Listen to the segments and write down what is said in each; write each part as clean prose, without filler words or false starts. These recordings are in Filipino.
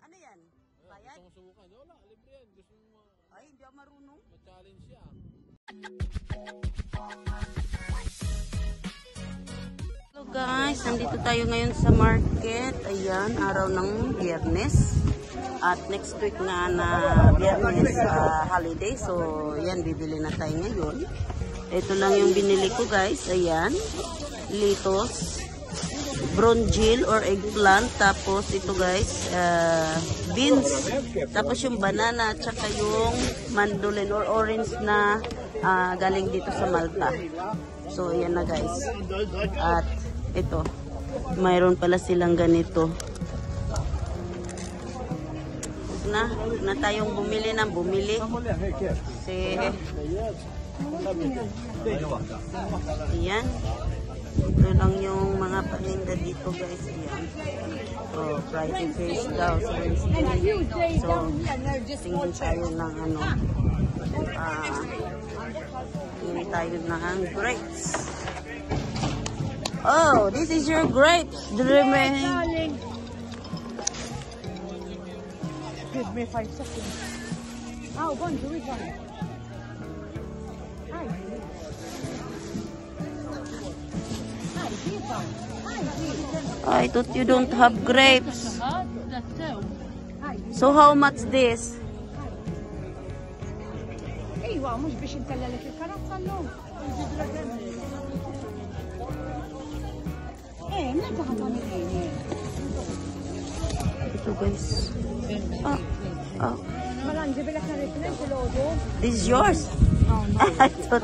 Ano yan? Bayad? Gusto mo subukan? Wala, libre yan. Gusto mo Ay, hindi ako marunong. ma-challenge siya. Hello guys, nandito tayo ngayon sa market. Ayan, araw ng Biyernes. At next week na Biyernes holiday. So, yan, bibili na tayo ngayon. Ito lang yung binili ko guys. Ayan, lettuce, bronjil or eggplant. Tapos ito guys, beans. Tapos yung banana at saka yung mandolin or orange na galing dito sa Malta. So, ayan na guys. At ito, mayroon pala silang ganito. Huwag na tayong bumili ng bumili. Kasi, ayan. Ito lang yung mga paninda dito guys. Ayan. So, fried fish daw. So, tingin tayo ng ano. Tingin tayo ng grapes. Oh, this is your grapes. The remaining. Give me 5 seconds. Oh, go on, do it on. Hi. I thought you don't have grapes. So how much this? ايوه مش باش نتلا لك الكرفه نو نجيب لك ايه من تهضمي ايه Ito guys. Oh. مالا نجيب لك الاثنين كيلو. This is yours? I thought.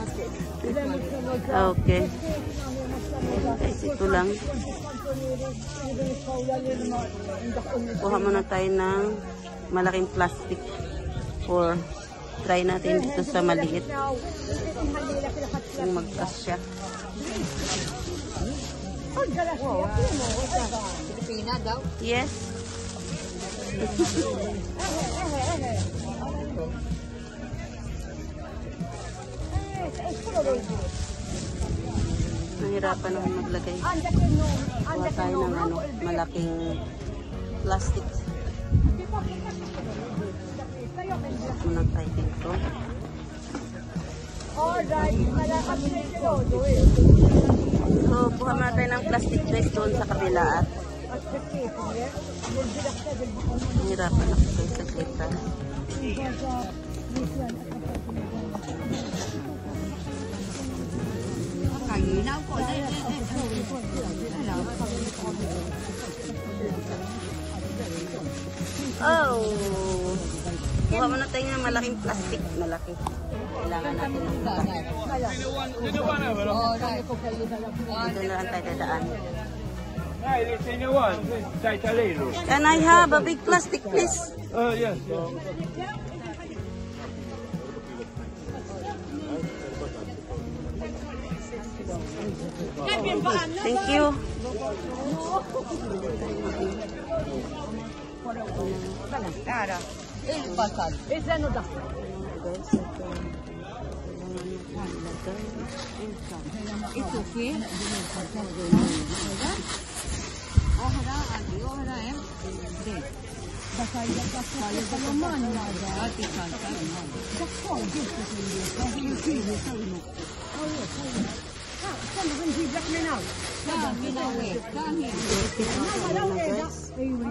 Okay. Guys, ito lang. Kuha muna tayo ng malaking plastic for try natin dito sa maliit. Yung magkasya. Pilipina daw? Yes. Nahirapan ako maglagay. Kuha tayo ng ano, malaking plastic. Muna tayo dito. So, buha muna tayo ng plastic guys doon sa kabila at nahirapan ako guys sa kita. Oh! Buha muna tayo ng malaking plastic. Malaki. Kailangan natin ng plastic. Dito na lang tayo dadaan. Can I have a big plastic please? Yes. Thank you. Cara, il basal. Ese no da. Ito ki. Ohra adi, ohra em. Basal ya basal ya naman na da. Ati kanta. Bakko dito sa iyo.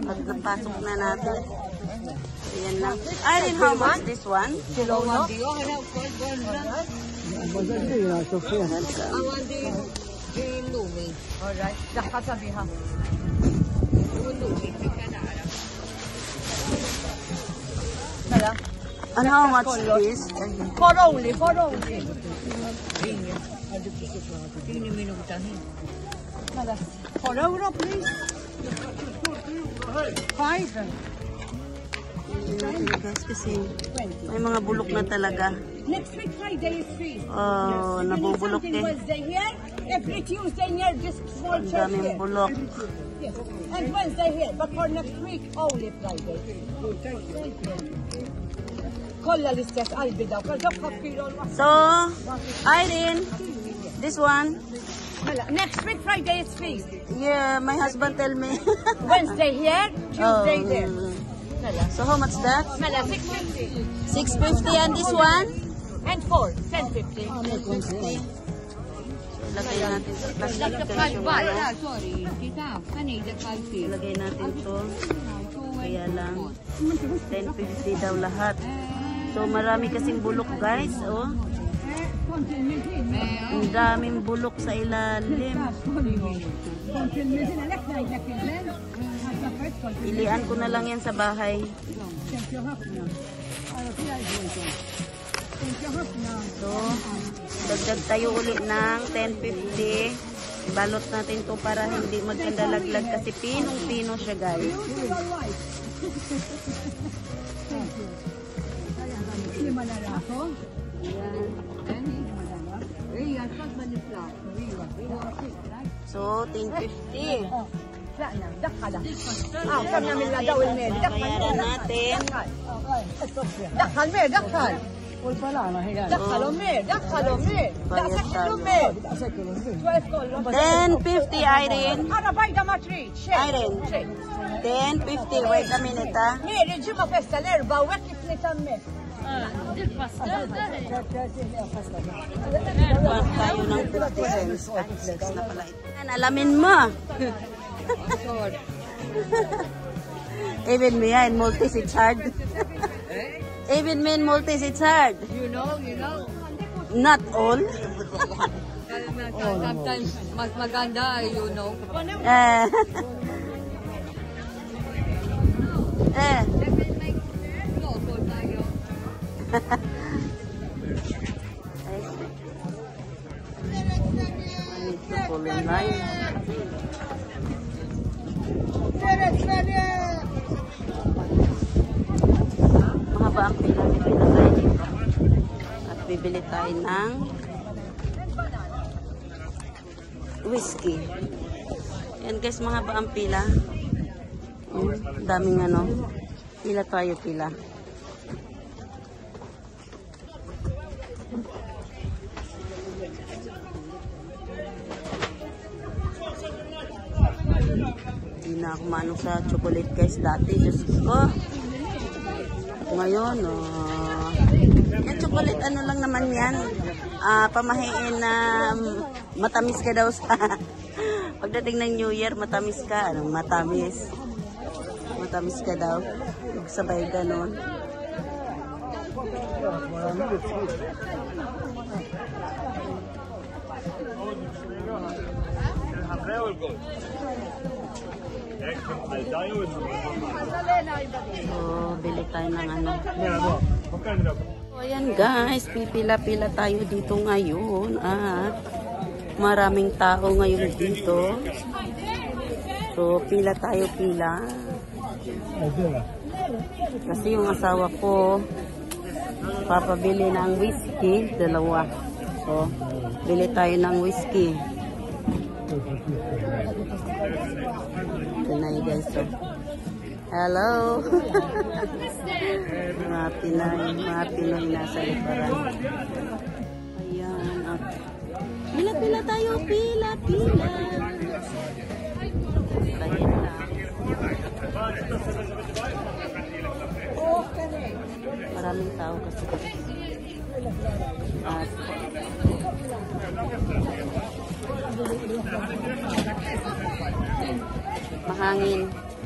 Pag napasok na natin. Ayan lang. Irene, how much this one? Kilo no? Alright, dah sabiha. And how much this? For only. €4 please. 5. Guys, kasi may mga bulok na talaga. Next week Friday is free. Oh, nabubulok eh. Wednesday here, every Tuesday near this small Ang church daming here. bulok. Yes. And Wednesday here, but for next week only Friday. Kolla l-istess qalbi daw, kal daw kapiru So, Irene, this one. Next week Friday is free. Yeah, my husband tell me. Wednesday here, Tuesday there. So how much that? 650. 650 and this one? And 4, 1050. 1050. Lagay natin sa plastic guys yung Sorry, ano. kita. Kanina kalsi. Lagay natin to. Kaya lang 1050 daw lahat. So marami kasing bulok guys, oh. Ang daming bulok sa ilalim. Ilian ko na lang yan sa bahay. So, dagdag tayo ulit ng 1050. Balot natin to para hindi magkandalaglag kasi pinong-pino siya guys. So, 1050. Bayaran natin. Bayad tayo. 1050 Irene. Irene. 1050. Wait a minute ah. Kuha tayo ng 50 cents. Ay, 6 na pala ito. Alamin mo. Even me yan, multi si Chard. Even me in multi si Chard. You know. Not all. Sometimes mas maganda, you know. Mahaba ang pila tayo dito. At bibili tayo ng whiskey. Yan guys, mahaba ang pila. Daming ano. Pila tayo, pila. Hindi na ako manong sa chocolate guys dati. Diyos ko. Ngayon, yung chocolate ano lang naman yan. Pamahiin na matamis ka daw sa pagdating ng New Year, matamis ka. Anong matamis? Matamis ka daw. Sabay ganon. So, bili tayo ng ano. So, ayan guys, pipila-pila tayo dito ngayon at maraming tao ngayon dito. So, pila tayo, pila. Kasi yung asawa ko papabili ng whiskey, dalawa. So, bili tayo ng whiskey. Ito na yun guys. So, hello! mga Pinoy nasa likuran. Ayan. Pila-pila tayo, pila-pila. Ayan lang. Maraming tao kasi. At mahangin,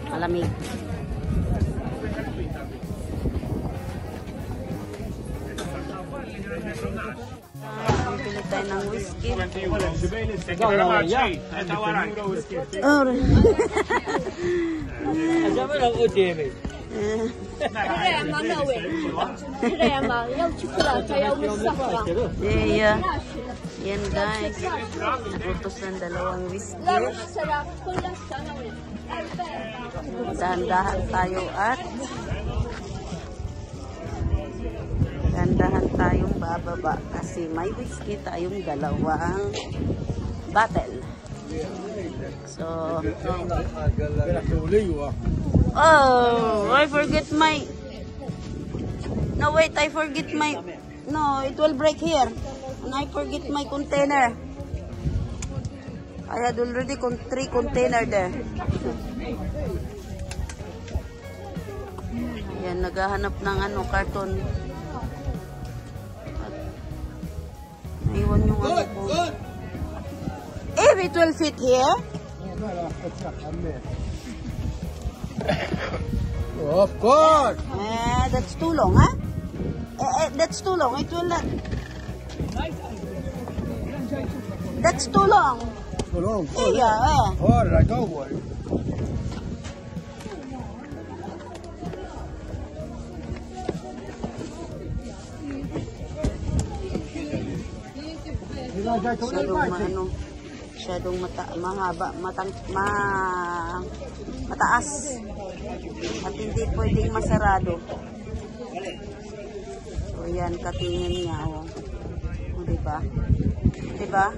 malamig. Pili tayo ng whiskey. Yeah. Yan guys. Nagutos ng dalawang whiskey. Dahan-dahan tayo at dahan-dahan tayong bababa kasi may whiskey tayong dalawang bottle. So, oh, I forget my, no wait, I forget my, no, it will break here. And I forget my container. I had already 3 container there. Yan, naghahanap ng ano, karton. Naiwan yung ano ko. It will fit here? Of course. That's too long, huh? That's too long. It will not. That's too long. Yeah. All right, don't worry. Masyadong mataas. At hindi pwedeng masarado. So, yan, katingin niya, oh. Diba? Diba?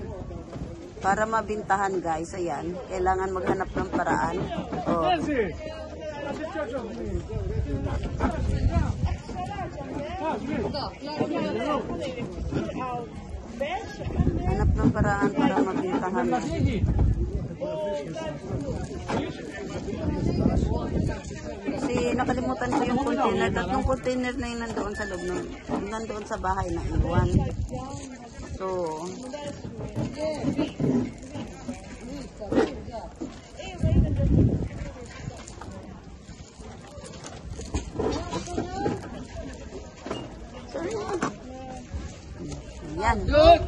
Para mabintahan, guys, ayan, kailangan maghanap ng paraan. Oh. Hanap ng paraan para mabintahan. Kasi nakalimutan ko yung container. Tatlong container na yun nandoon sa loob nun. Nandoon sa bahay na iwan. So, yan. Good.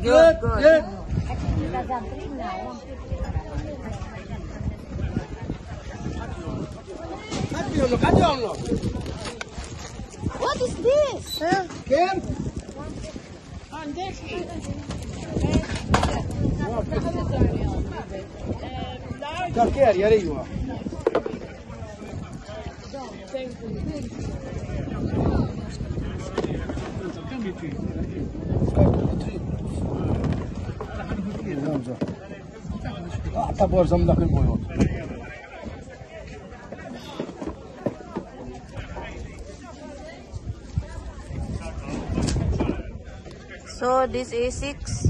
What is this? Kim? Tacker, jag ringer. اعتبر زملك البيوت. So this is 6.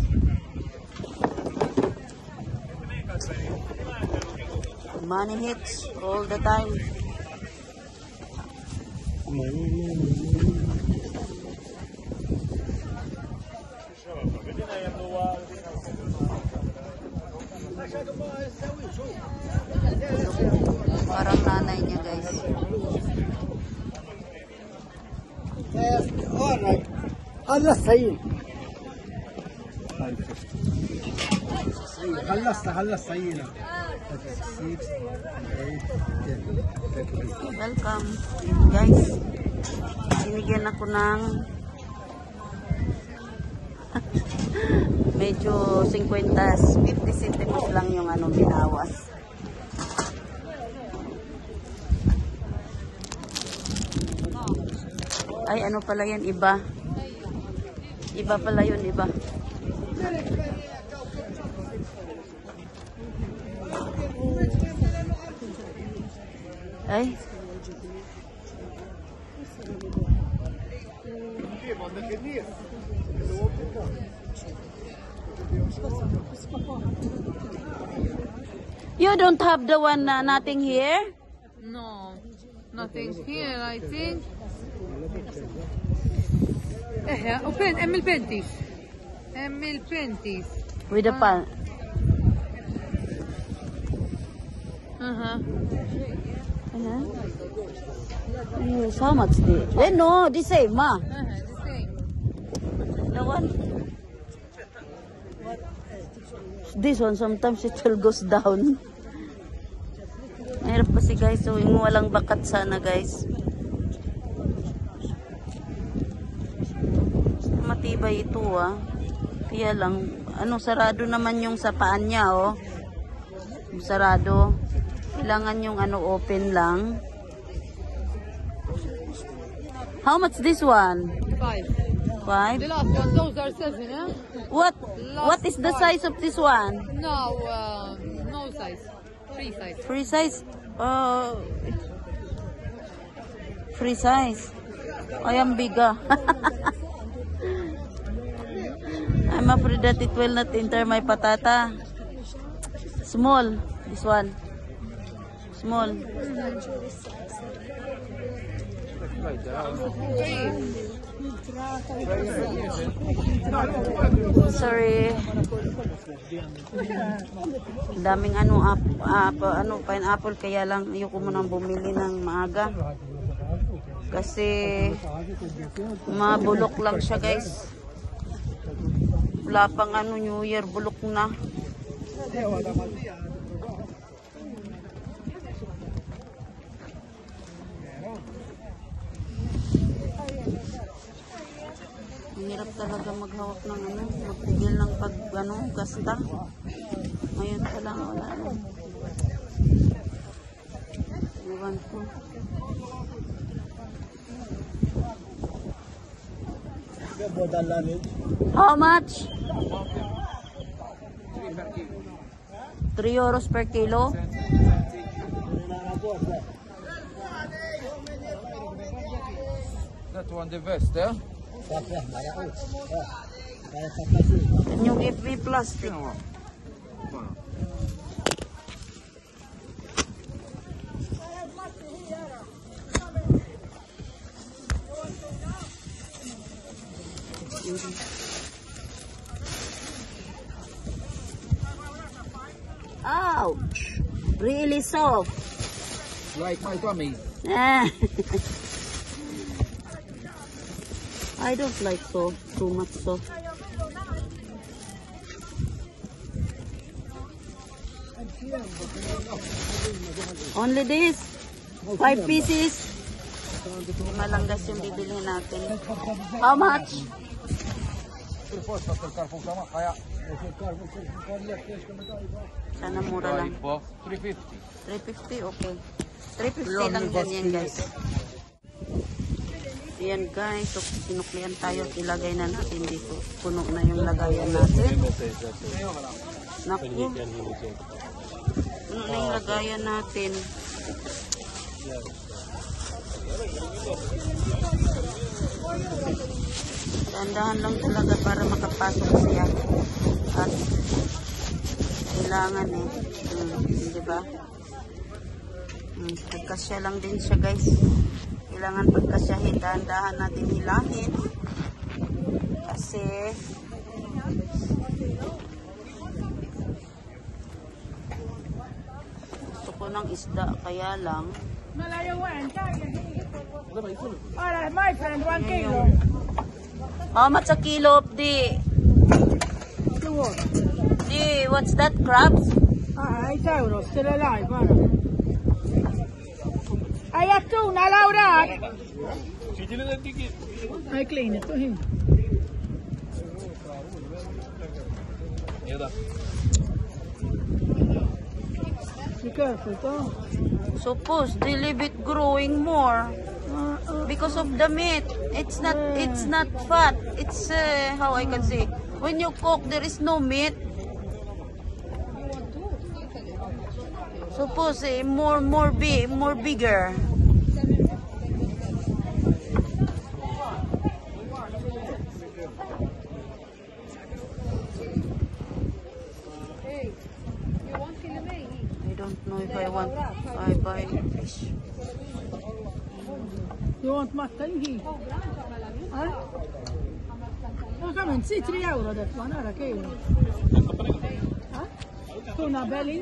Money hits all the time. Parang nanay niya, guys. Alright. خلصت هي. خلصت هي. Welcome, guys. Binigyan ako ng medyo 50 centimos lang yung ano binawas. Ay, ano pala yan, iba. Iba pala yun, iba. Ay. You don't have the one nothing here? No, nothing here, I think. Open, Emil Pentis. With the pan. Yes, how much this? No, the same, ma. The same. The one. This one, sometimes it will goes down. Mahirap kasi, guys. So, yung walang bakat sana, guys. Matibay ito, ah. Kaya lang, ano, sarado naman yung sa paan niya, oh. Sarado. Kailangan yung ano, open lang. How much this one? 5. 5? The last one, those are 7, yeah? What is the size of this one? No, no size. Free size. Free size? Free size. I am bigger. I'm afraid that it will not enter my patata. Small. This one. Small. Sorry. Daming pineapple, kaya lang ayoko munang bumili ng maaga. Kasi mabulok lang siya, guys. Wala pang New Year, bulok na. Hirap talaga maghawak ng magpigil ng gasta. Ngayon pa lang wala na. Iwan ko. How much? 3 euros per kilo. That one the best, eh? Can you give me plastic? Ouch! Really soft. Like my tummy. I don't like too much soft. Only this? 5 pieces? Malanggas yung bibilihin natin. How much? Sana mura lang. 350, okay. 350 lang ganyan, guys. Ayan, guys. So, sinuklian tayo. Ilagay na natin dito. Puno na yung lagayan natin. Naku. Puno na yung lagayan natin. Tandahan lang talaga para makapasok siya. At kailangan diba? Pagkasya lang din siya, guys. Kailangan pagkasyahin, dahan-dahan natin hilahin. Kasi gusto ko ng isda, kaya lang Alright, my friend, 1 kilo. how much a kilo of what's that, crabs? 8 euros, still alive, I have tuna, Laura. I clean it to him. Be careful, though. Suppose they leave it growing more because of the meat. It's not fat. It's how I can say, when you cook there is no meat. Suppose more bigger. I don't know if I buy fish. You want mutton here? Huh? Oh, come on, see 3 euro that one, okay? Huh? Tuna belly?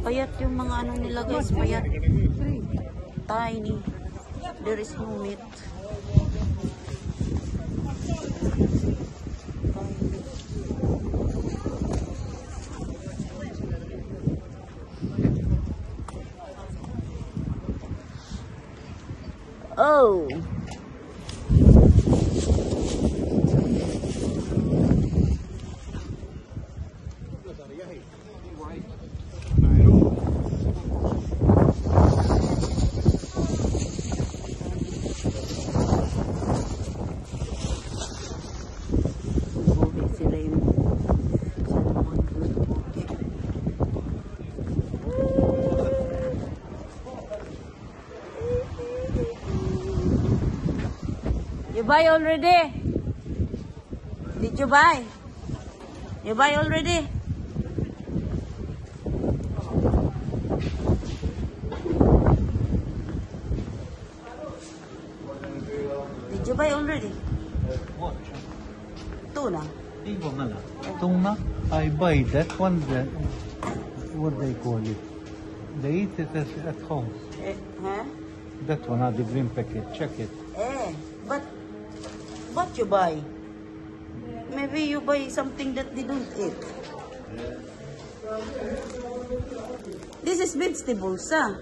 Payat yung mga nila, guys, payat. Tiny. There is no meat. Oh. You buy already? Did you buy? You buy already? You buy already? What? Tuna. Tuna. I buy that one. What they call it? They eat it at home. Huh? That one, the green packet. Check it. But what you buy? Maybe you buy something that they don't eat. This is vegetables, ah.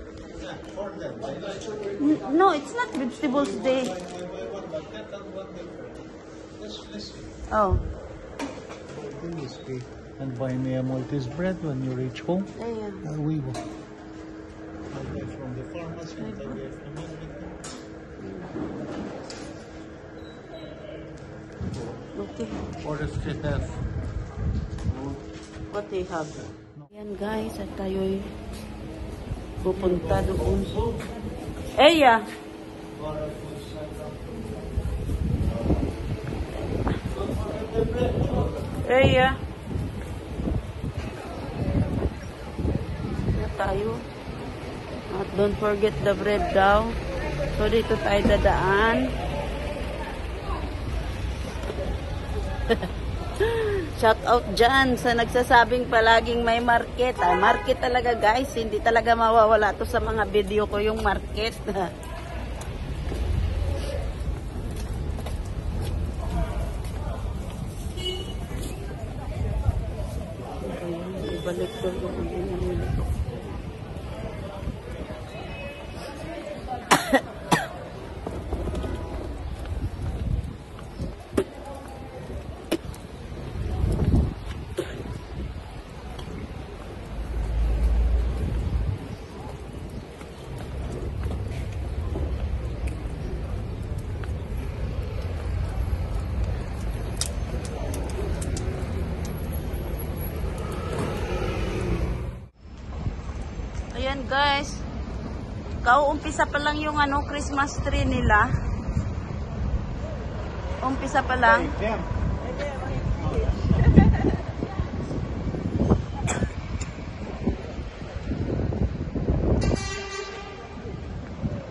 No, it's not vegetables. They. Oh. And buy me a Maltese bread when you reach home. Yeah. We will. I buy from the pharmacy. I buy from everything. Okay. Or if it have. What they have? Yan guys, at tayo'y pupunta doon. Eya! Eya! Yan tayo. At don't forget the bread daw. So dito tayo dadaan. Shout out dyan sa nagsasabing palaging may market. Market talaga guys. Hindi talaga mawawala to sa mga video ko yung market. Ibalik ko yung Ayan guys, kauumpisa pa lang yung Christmas tree nila. Umpisa pa lang.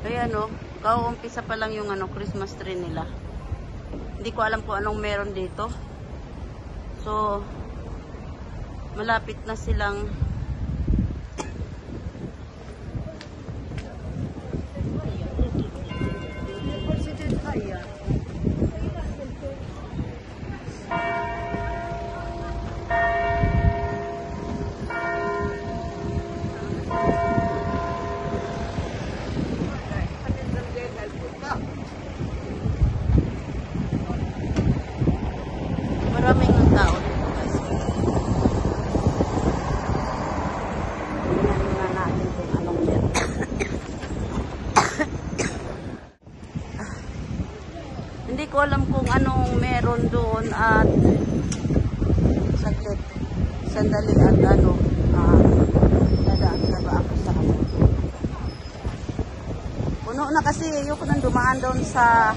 Ayan kauumpisa pa lang yung Christmas tree nila. Hindi ko alam kung anong meron dito. So, malapit na silang maraming ng tao dito guys. Tingnan na natin kung anong meron. Hindi ko alam kung anong meron doon at saglit. Sandali at dadaan na ba ako sa puno na kasi ayoko nang dumaan doon sa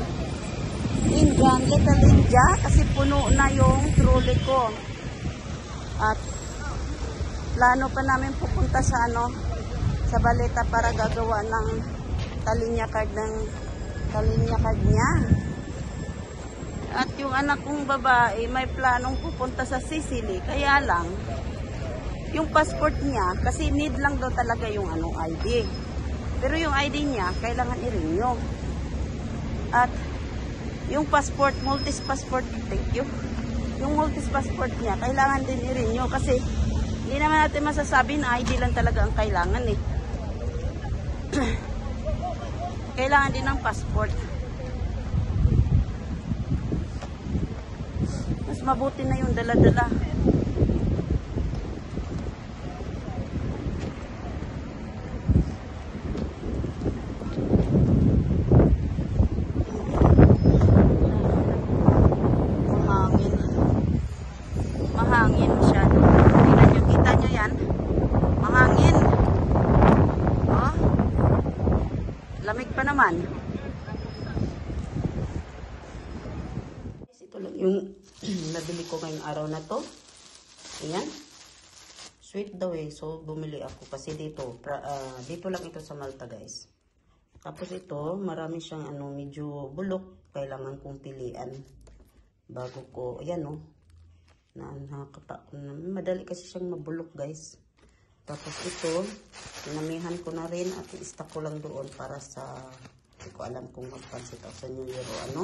Little India kasi puno na yung trolley ko. At plano pa namin pupunta sa sa Baleta para gagawa ng talinya card niya. At yung anak kong babae may planong pupunta sa Sicily. Kaya lang yung passport niya kasi need lang daw talaga yung ID. Pero yung ID niya kailangan i-renew. At yung passport, Maltese passport, thank you. Yung Maltese passport niya, kailangan din i-renew kasi hindi naman natin masasabi na ID lang talaga ang kailangan eh. Kailangan din ng passport. Mas mabuti na yung dala-dala. Mahangin masyado. Tingnan nyo, kita nyo yan. Mahangin. Oh. Lamig pa naman. Ito lang yung nabili ko ngayong araw na to. Ayan. Sweet daw eh. So, bumili ako. Kasi dito lang ito sa Malta guys. Tapos ito, marami siyang ano, medyo bulok. Kailangan kong pilian bago ko, ayan oh. Madali kasi siyang mabulok guys. Tapos ito, pinamihan ko na rin at i-stack ko lang doon para sa, hindi ko alam kung magpansit ako sa New Year o ano.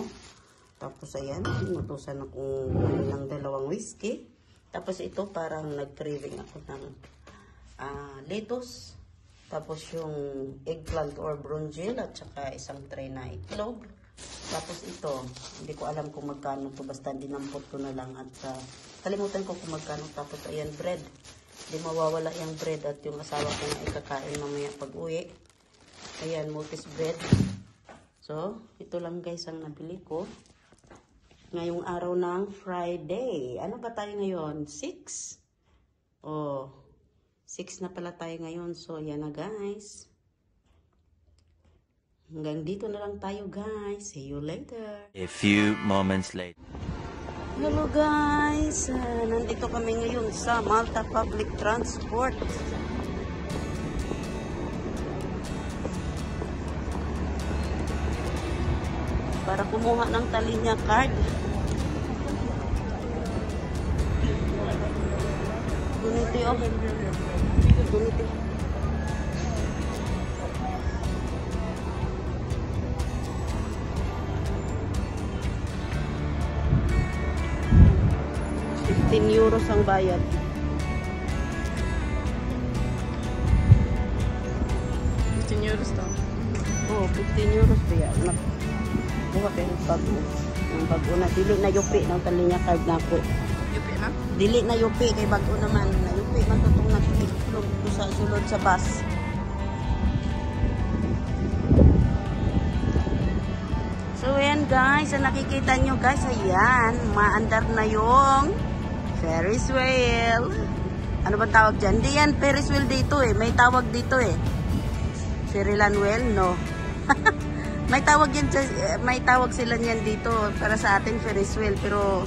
Tapos ayan, inutusan akong ng 2 whiskey. Tapos ito, parang nag-craving ako ng lettuce. Tapos yung eggplant or bronjil at saka isang tray na itlog. Tapos ito, hindi ko alam kung magkano to, basta dinampot ko na lang at kalimutan ko kung magkano. Tapos ayan, bread. Hindi mawawala yung bread at yung asawa ko na ikakain mamaya pag uwi. Ayan, multis bread. So, ito lang guys ang nabili ko. Ngayong araw ng Friday. Ano ba tayo ngayon? 6? Oh, 6 na pala tayo ngayon. So, yan na guys. Hanggang dito na lang tayo guys. See you later. A few moments later. Hello guys. Nandito kami ngayon sa Malta Public Transport. Para kumuha ng Talinya card. Guniti oh. Guniti. €15 ang bayad. 15 euros daw. Oh, €15 ba yan? Buka kayo ng bago. Ang bago na. Dili na yupi ng Talinya card na ako. Yupi na? Dili na yupi. Kay bago naman. Na yupi man tutong nag-itlog sa sulod sa bus. So, ayan guys. Ang nakikita nyo guys. Ayan. Maandar na yung Ferris wheel. Ano ba tawag dyan? Hindi yan Ferris wheel dito eh. May tawag dito eh. Ferryland wheel? No. May tawag yan, may tawag sila niyan dito para sa atin Ferris wheel, pero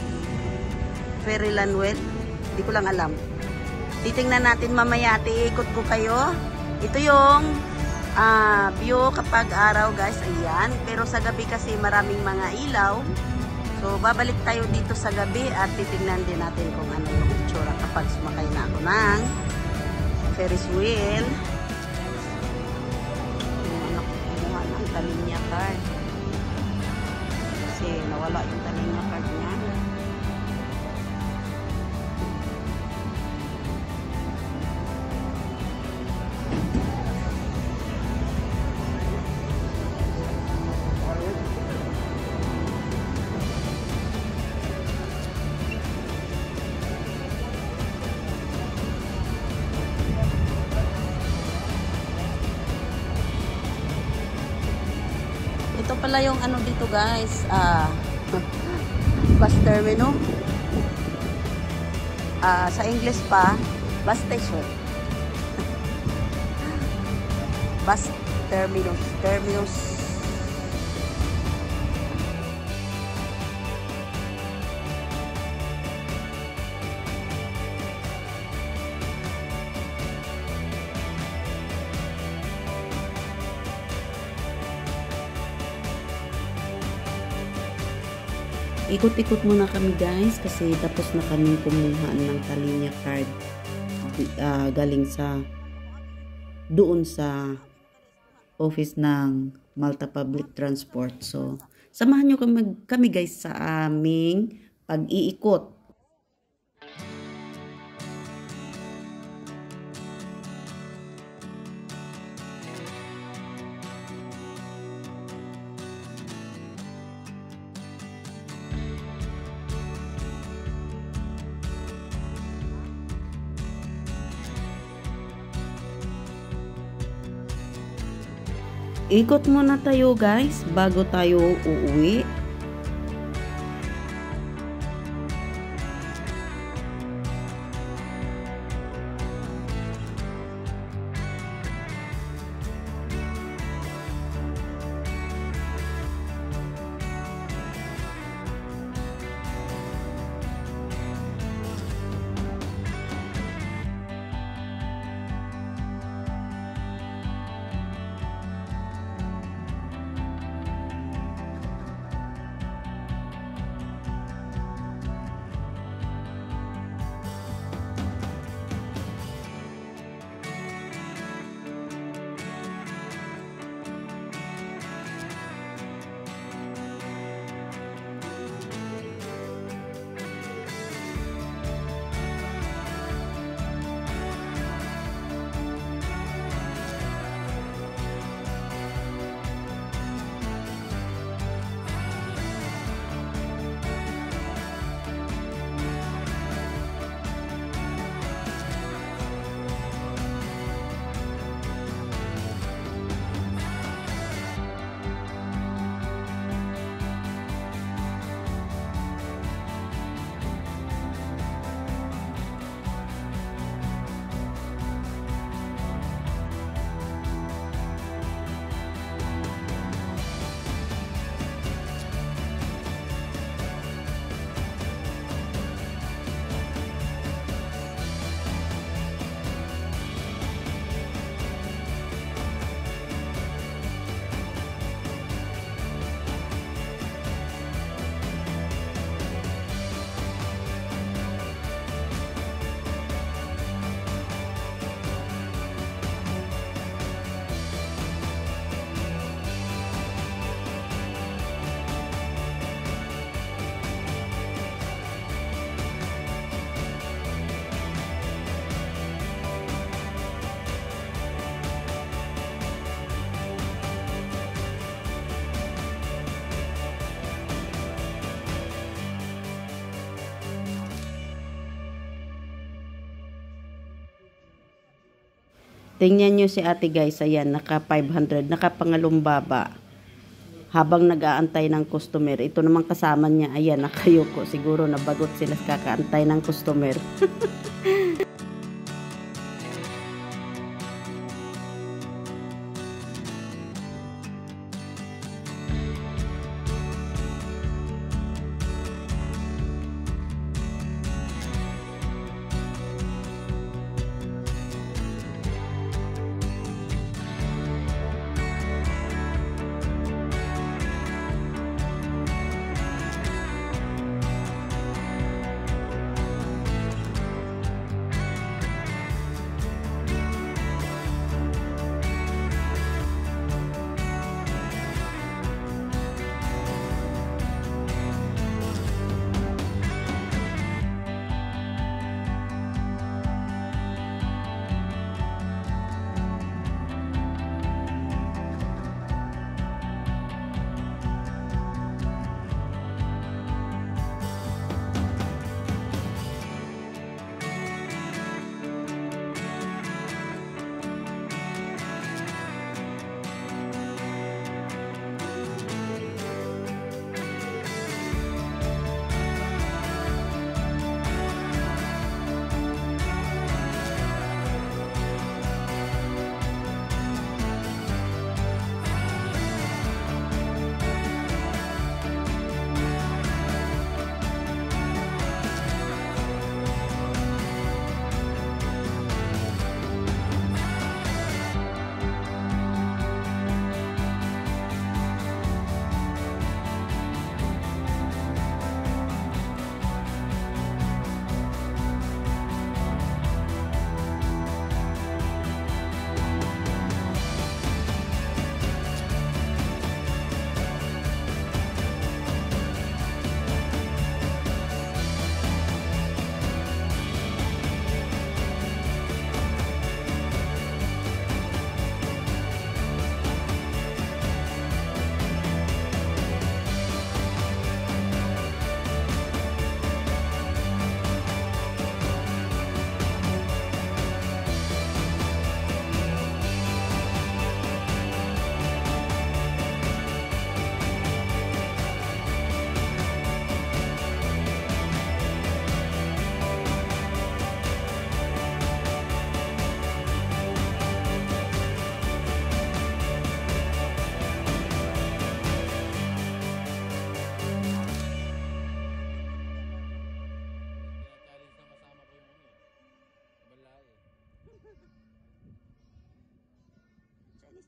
Ferryland wheel, hindi ko lang alam. Titingnan natin mamaya, iikot ko kayo. Ito yung view kapag araw guys, ayan. Pero sa gabi kasi maraming mga ilaw. So babalik tayo dito sa gabi at titingnan din natin kung ano yung itsura kapag sumakay na ako ng Ferris wheel. Talinya card kasi nawala yung Talinya card niya. Ito pala yung ano dito guys, bus terminal. Sa English pa, bus station. Bus terminus. Terminus. Ikot-ikot muna kami guys kasi tapos na kami kumuha ng Talinya card galing sa doon sa office ng Malta Public Transport. So, samahan nyo kami guys sa aming pag-iikot. Ikot muna tayo guys bago tayo uuwi. Tingnan nyo si ate guys, ayan, naka 500, naka pangalumbaba. Habang nag-aantay ng customer. Ito naman kasama niya, ayan, nakayuko. Siguro nabagot sila sa kakaantay ng customer.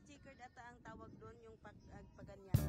Sticker data ang tawag doon yung pagganyan.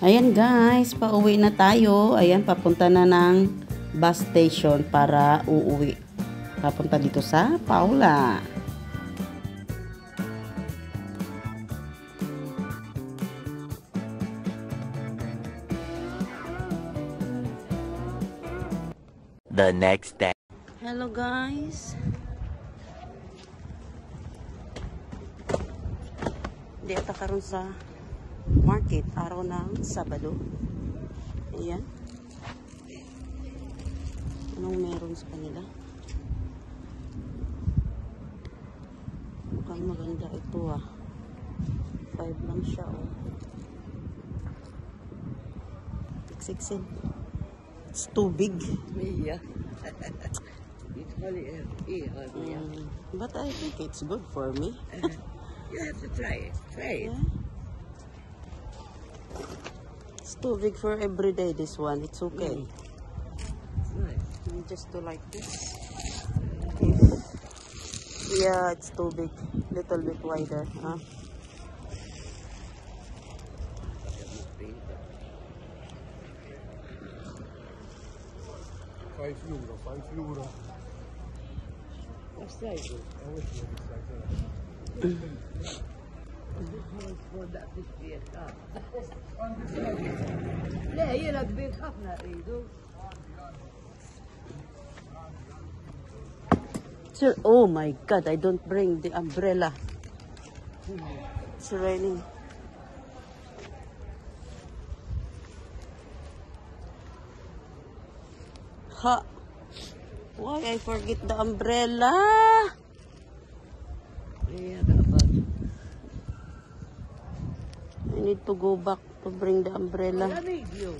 Ayan guys, pauwi na tayo. Ayan, papunta na ng bus station para uuwi. Papunta dito sa Paula. The next day. Hello guys. Di ata karon sa market araw ng Sabado. Ayan. Anong meron sa kanila? Mukhang maganda ito ah. 5 lang siya oh. Siksik. It's too big. Yeah. It's really, But I think it's good for me. you have to try it. Try it. Yeah. It's too big for every day, this one. It's okay. It's nice. Just to like this. Yeah, it's too big. Little bit wider. Huh? €5. What's that? For that is the لا هي لك بيت خفنا ايدو. Sir, oh my God, I don't bring the umbrella. It's raining. Ha! Why I forget the umbrella? Yeah, dapat. I need to go back to bring the umbrella. Wala video.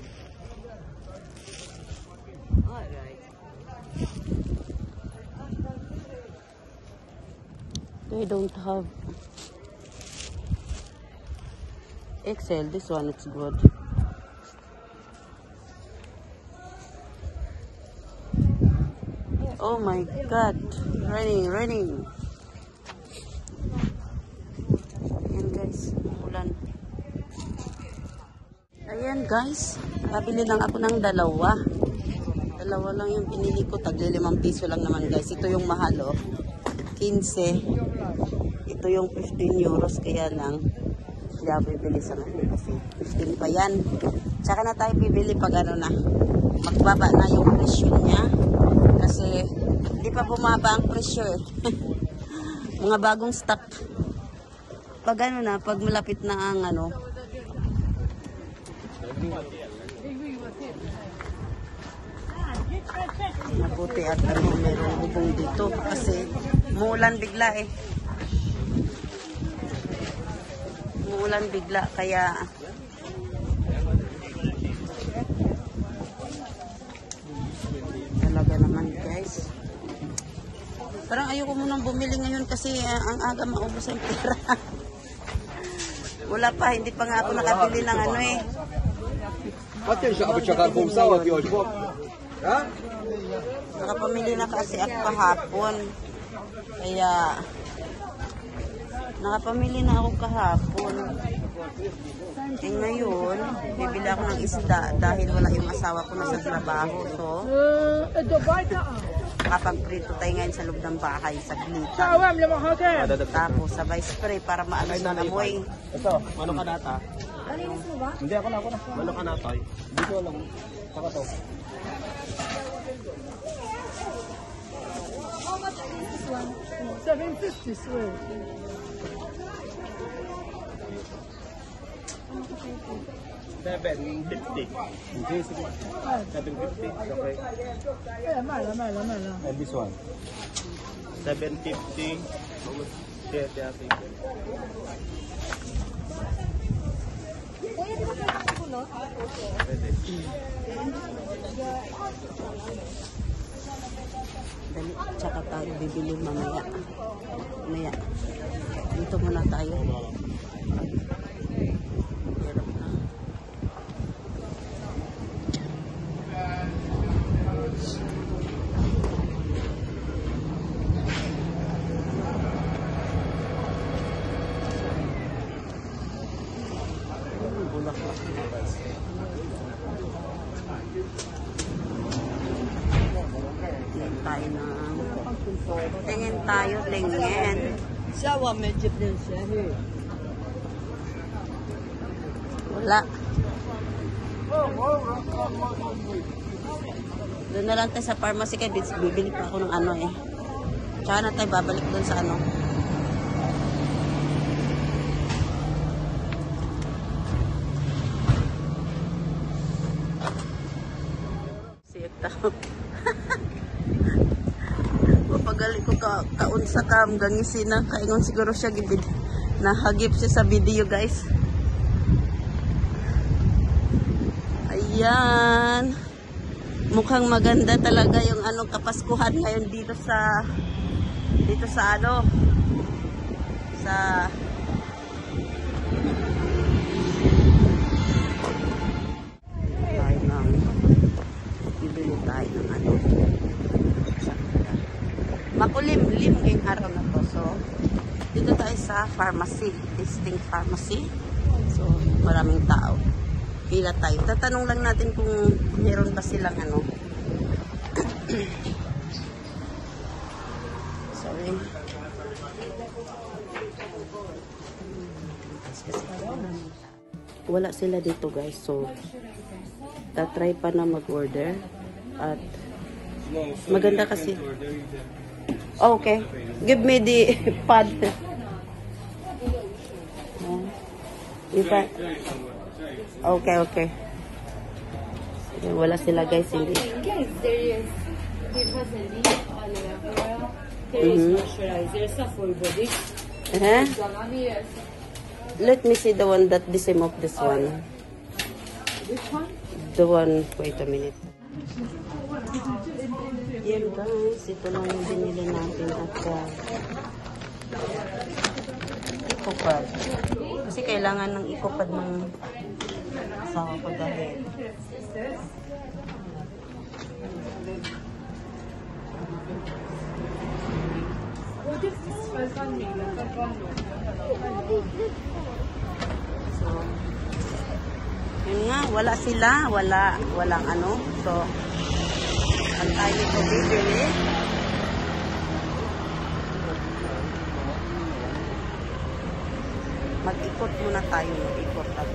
Alright. They don't have XL. This one it's good. Oh my God! Raining, raining. Ayan guys, ulan. Ayan guys, pabili lang ako ng dalawa. Dalawa lang yung pinili ko. Tagli 5 piso lang naman guys. Ito yung mahal oh. 15. Ito yung 15 euros. Kaya lang, hindi ako bibili sa ngayon kasi 15 pa yan. Tsaka na tayo bibili pag ano na. Magbaba na yung presyo niya. Kasi hindi pa bumaba ang presyo eh. Mga bagong stock. Pag ano na, pag malapit na ang ano. Mabuti at ano, mayroong bubong dito kasi muulan bigla eh. Muulan bigla kaya talaga naman guys. Parang ayoko munang bumili ngayon kasi ang aga maubos ang pera. Wala pa, hindi pa nga ako nakabili ng ano eh. Nakapamili na kasi ako kahapon. Kaya nakapamili na ako kahapon. Eh ngayon, bibili ako ng isda dahil wala yung asawa ko na sa trabaho. So, kapag-prito tayo ngayon sa loob ng bahay, sa glitan. Tapos, sabay spray para maalis ng amoy. Ito, ano ka nata? Hindi, ako na. Ano ka nata? Dito lang. Saka to. How much is this one? 750 swear. Okay, sige. 750. Okay. And this one? 750. Dali, tsaka tayo bibili mamaya. Mamaya. Dito muna tayo. Hirap na. Bulaklak. Tingin tayo, tingin. Wala. Doon na lang tayo sa pharmacy kay Bits. Bibili pa ako ng ano eh. Tsaka na tayo babalik doon sa ano. Siyek tao. Mapagali ko kaunsa ka gangisin na kaingon siguro siya gibid. Nahagip siya sa video guys. Ayan. Mukhang maganda talaga yung anong kapaskuhan ngayon dito sa ano sa tayo ng bibili tayo ng ano makulimlim ngayong araw na to. So dito tayo sa pharmacy, Distinct Pharmacy. So maraming tao. Pila tayo. Tatanong lang natin kung meron ba silang ano. Sorry. Wala sila dito guys. So, tatry pa na mag-order. At maganda kasi. Oh, okay. Give me the pad. Okay, okay. Wala sila guys, hindi. Guys, there was a leaf on the referral. There is moisturizer, stuff for body. Let me see the one that the same of this one. Which one? The one, wait a minute. Yan guys, ito lang yung binili natin at ikopad. Kasi kailangan ng ikopad ng asawa ko dahil so yun nga, wala sila, walang ano. So ang tayo nito bibili. Mag-ikot muna tayo, mag-ikot at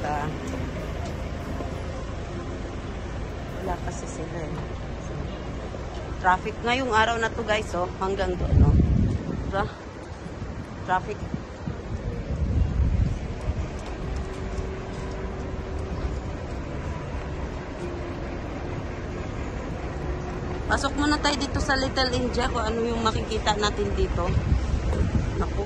wala kasi sila eh. So, traffic ngayong araw na to guys, oh, hanggang doon, no? Diba? Traffic. Pasok muna tayo dito sa Little India kung ano yung makikita natin dito. Naku.